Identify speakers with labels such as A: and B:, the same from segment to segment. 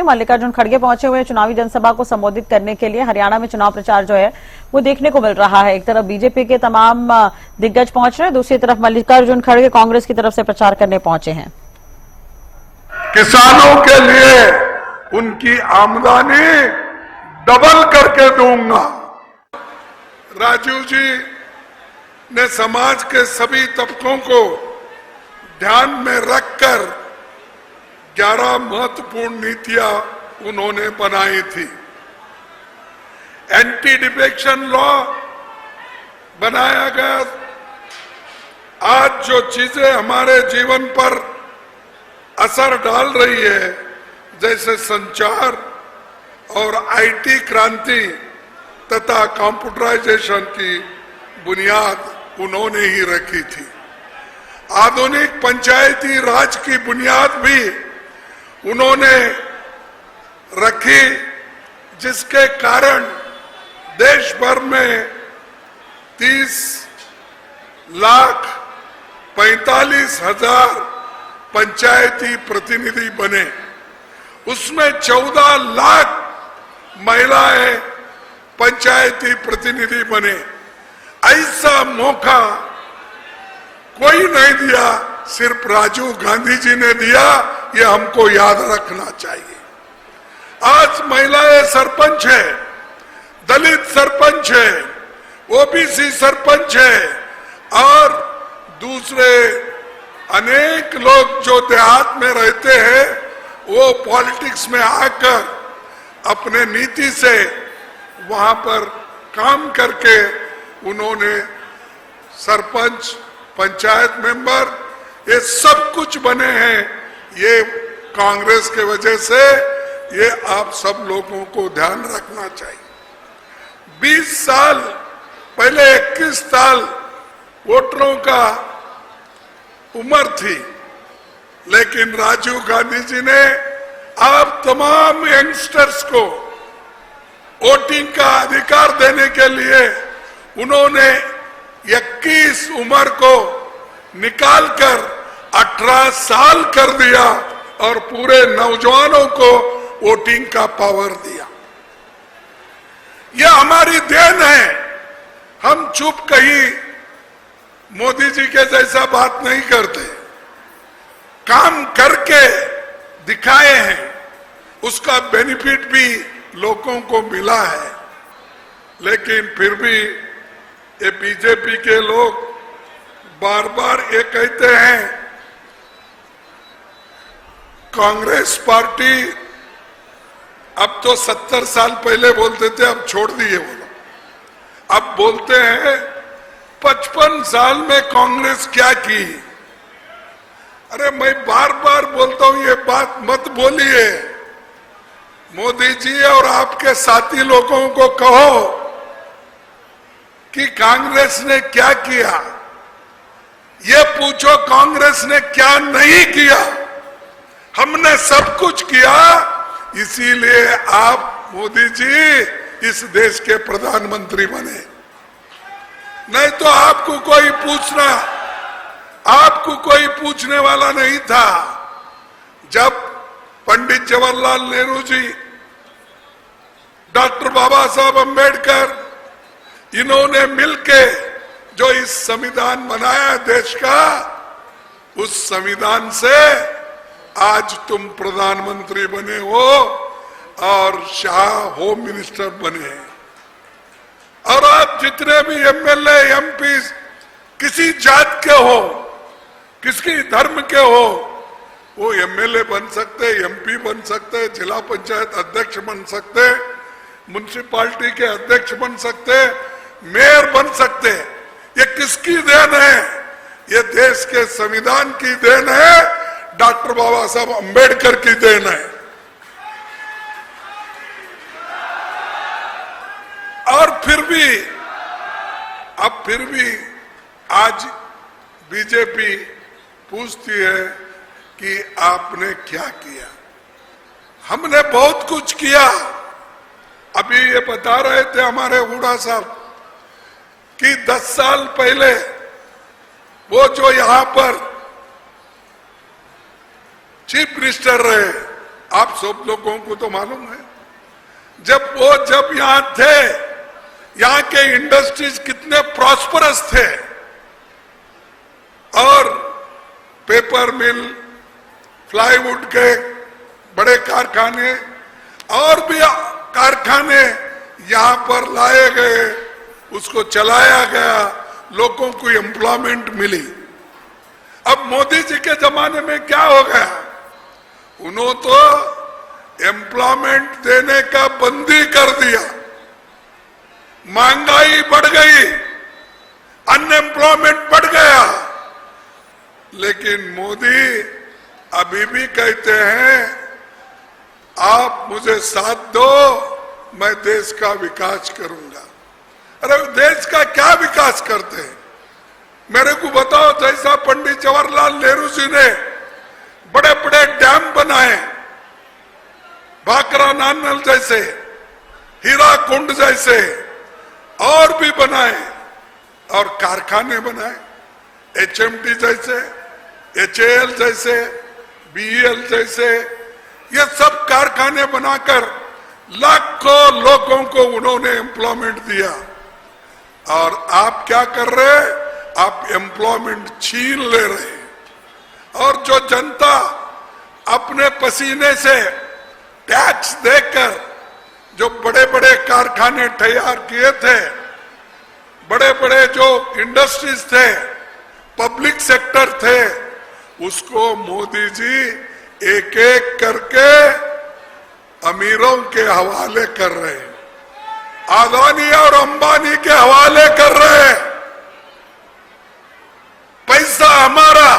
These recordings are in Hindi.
A: मल्लिकार्जुन खड़गे पहुंचे हुए चुनावी जनसभा को संबोधित करने के लिए। हरियाणा में चुनाव प्रचार जो है वो देखने को मिल रहा है। एक तरफ बीजेपी के तमाम दिग्गज पहुंच रहे हैं, दूसरी तरफ मल्लिकार्जुन खड़गे कांग्रेस की तरफ से प्रचार करने पहुंचे हैं।
B: किसानों के लिए उनकी आमदनी डबल करके दूंगा। राजीव जी ने समाज के सभी तबकों को ध्यान में रखकर 11 महत्वपूर्ण नीतियां उन्होंने बनाई थी। एंटी डिफेक्शन लॉ बनाया गया। आज जो चीजें हमारे जीवन पर असर डाल रही है, जैसे संचार और आईटी क्रांति तथा कंप्यूटराइजेशन की बुनियाद उन्होंने ही रखी थी। आधुनिक पंचायती राज की बुनियाद भी उन्होंने रखी, जिसके कारण देश भर में 30,45,000 पंचायती प्रतिनिधि बने। उसमें 14 लाख महिलाएं पंचायती प्रतिनिधि बने। ऐसा मौका कोई नहीं दिया, सिर्फ राजीव गांधी जी ने दिया। ये हमको याद रखना चाहिए। आज महिलाएं सरपंच है, दलित सरपंच है, ओबीसी सरपंच है और दूसरे अनेक लोग जो देहात में रहते हैं वो पॉलिटिक्स में आकर अपने नीति से वहां पर काम करके उन्होंने सरपंच, पंचायत मेंबर, ये सब कुछ बने हैं। ये कांग्रेस के वजह से, ये आप सब लोगों को ध्यान रखना चाहिए। 20 साल पहले 21 साल वोटरों का उम्र थी, लेकिन राजीव गांधी जी ने आप तमाम यंगस्टर्स को वोटिंग का अधिकार देने के लिए उन्होंने 21 उम्र को निकालकर 18 साल कर दिया और पूरे नौजवानों को वोटिंग का पावर दिया। यह हमारी देन है। हम चुप कहीं मोदी जी के जैसा बात नहीं करते, काम करके दिखाए हैं। उसका बेनिफिट भी लोगों को मिला है। लेकिन फिर भी ये बीजेपी के लोग बार बार ये कहते हैं, कांग्रेस पार्टी अब तो 70 साल पहले बोलते थे, अब छोड़ दिए वो लोग। अब बोलते हैं 55 साल में कांग्रेस क्या की। अरे मैं बार बार बोलता हूं, ये बात मत बोलिए। मोदी जी और आपके साथी लोगों को कहो कि कांग्रेस ने क्या किया। ये पूछो कांग्रेस ने क्या नहीं किया। हमने सब कुछ किया, इसीलिए आप मोदी जी इस देश के प्रधानमंत्री बने। नहीं तो आपको कोई पूछने वाला नहीं था। जब पंडित जवाहरलाल नेहरू जी, डॉक्टर बाबा साहब अंबेडकर, इन्होंने मिलके जो इस संविधान बनाया देश का, उस संविधान से आज तुम प्रधानमंत्री बने हो और शाह होम मिनिस्टर बने हैं। और आप जितने भी एमएलए, एमपी किसी जात के हो, किसी धर्म के हो, वो एमएलए बन सकते, एमपी बन सकते, जिला पंचायत अध्यक्ष बन सकते, म्युनिसिपालिटी के अध्यक्ष बन सकते, मेयर बन सकते। ये किसकी देन है? ये देश के संविधान की देन है, डॉक्टर बाबा साहब अंबेडकर की देन है। और फिर भी आज बीजेपी पूछती है कि आपने क्या किया। हमने बहुत कुछ किया। अभी ये बता रहे थे हमारे हुड्डा साहब कि 10 साल पहले वो जो यहां पर चीफ मिनिस्टर रहे आप सब लोगों को तो मालूम है, जब यहां थे, यहां के इंडस्ट्रीज कितने प्रॉस्परस थे, और पेपर मिल, प्लाईवुड के बड़े कारखाने और भी कारखाने यहां पर लाए गए, उसको चलाया गया, लोगों को एम्प्लॉयमेंट मिली। अब मोदी जी के जमाने में क्या हो गया, उन्होंने तो एम्प्लॉयमेंट देने का बंदी कर दिया, महंगाई बढ़ गई, अनएम्प्लॉयमेंट बढ़ गया। लेकिन मोदी अभी भी कहते हैं आप मुझे साथ दो, मैं देश का विकास करूंगा। अरे देश का क्या विकास करते हैं, मेरे को बताओ। जैसा पंडित जवाहरलाल नेहरू जी ने बड़े बड़े डैम बनाए, भाखरा नानल जैसे, हीराकुंड जैसे, और भी बनाए, और कारखाने बनाए, एचएमटी जैसे, एचएएल जैसे, बीईएल जैसे, ये सब कारखाने बनाकर लाखों लोगों को उन्होंने एम्प्लॉयमेंट दिया। और आप क्या कर रहे हैं, आप एम्प्लॉयमेंट छीन ले रहे हैं। और जो जनता अपने पसीने से टैक्स देकर जो बड़े बड़े कारखाने तैयार किए थे, बड़े बड़े जो इंडस्ट्रीज थे, पब्लिक सेक्टर थे, उसको मोदी जी एक एक करके अमीरों के हवाले कर रहे हैं, अदानी और अंबानी के हवाले कर रहे हैं। पैसा हमारा,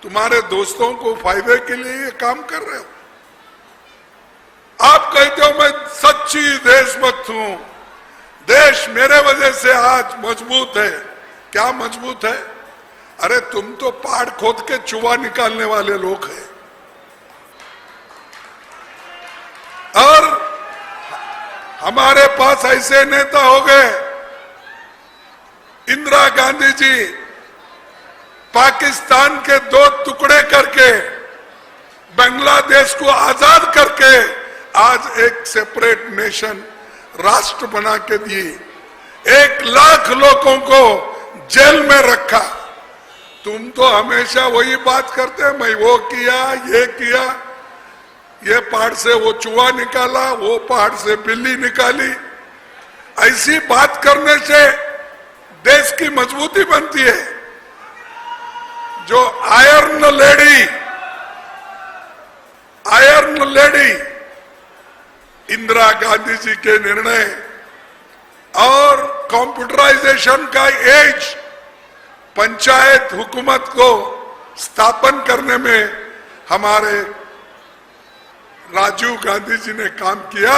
B: तुम्हारे दोस्तों को फायदे के लिए ये काम कर रहे हो। आप कहते हो मैं सच्ची देशभक्त हूं, देश मेरे वजह से आज मजबूत है। क्या मजबूत है? अरे तुम तो पहाड़ खोद के चूहा निकालने वाले लोग हैं। और हमारे पास ऐसे नेता हो गए, इंदिरा गांधी जी पाकिस्तान के 2 टुकड़े करके बांग्लादेश को आजाद करके आज एक सेपरेट नेशन राष्ट्र बना के दिए। 1 लाख लोगों को जेल में रखा। तुम तो हमेशा वही बात करते हैं, मैं वो किया, ये किया, ये पहाड़ से वो चूहा निकाला, वो पहाड़ से बिल्ली निकाली। ऐसी बात करने से देश की मजबूती बनती है। जो आयरन लेडी इंदिरा गांधी जी के निर्णय और कंप्यूटराइजेशन का एज, पंचायत हुकूमत को स्थापन करने में हमारे राजीव गांधी जी ने काम किया।